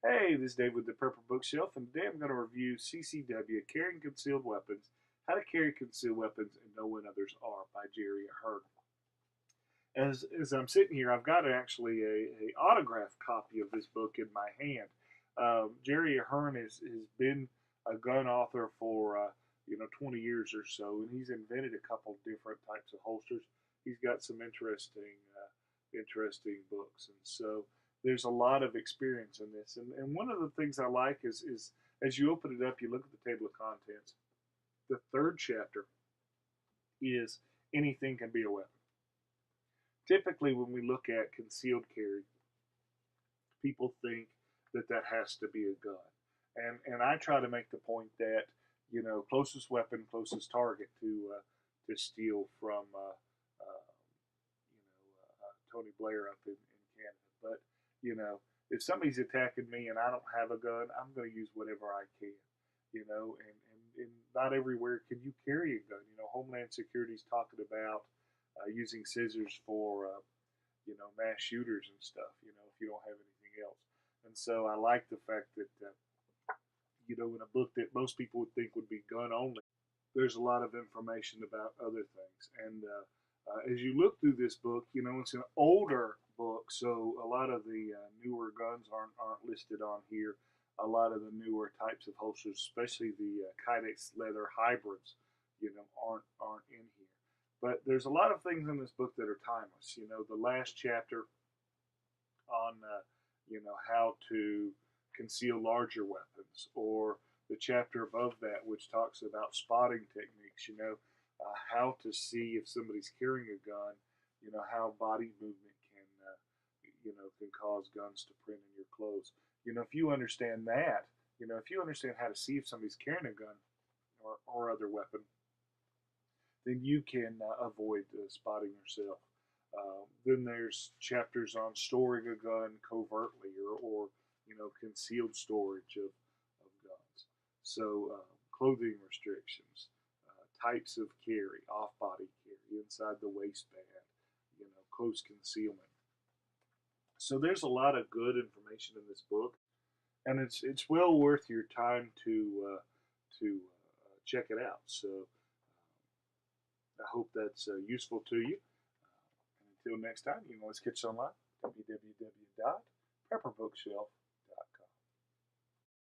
Hey, this is Dave with the Purple Bookshelf, and today I'm going to review CCW, Carrying Concealed Weapons, How to Carry Concealed Weapons and Know When Others Are by Jerry Ahern. As I'm sitting here, I've got actually a autographed copy of this book in my hand. Jerry Ahern has been a gun author for 20 years or so, and he's invented a couple different types of holsters. He's got some interesting books, and so there's a lot of experience in this. And one of the things I like is as you open it up, you look at the table of contents. The third chapter is anything can be a weapon. Typically, when we look at concealed carry, people think that that has to be a gun. And I try to make the point that, closest weapon, closest target to steal from Tony Blair up in Canada. But if somebody's attacking me and I don't have a gun, I'm going to use whatever I can. And not everywhere can you carry a gun. Homeland Security's talking about using scissors for mass shooters and stuff. If you don't have anything else. And so I like the fact that in a book that most people would think would be gun only, there's a lot of information about other things. And as you look through this book, it's an older book, so a lot of the newer guns aren't listed on here. A lot of the newer types of holsters, especially the Kydex leather hybrids, aren't in here. But there's a lot of things in this book that are timeless. The last chapter on how to conceal larger weapons, or the chapter above that which talks about spotting techniques. How to see if somebody's carrying a gun. How body movement can cause guns to print in your clothes. If you understand that, if you understand how to see if somebody's carrying a gun or other weapon, then you can avoid spotting yourself. Then there's chapters on storing a gun covertly or concealed storage of guns. So clothing restrictions, types of carry, off-body carry, inside the waistband, close concealment. So there's a lot of good information in this book, and it's well worth your time to check it out. So I hope that's useful to you. And until next time, let's catch us online, www.pepperbookshelf.com.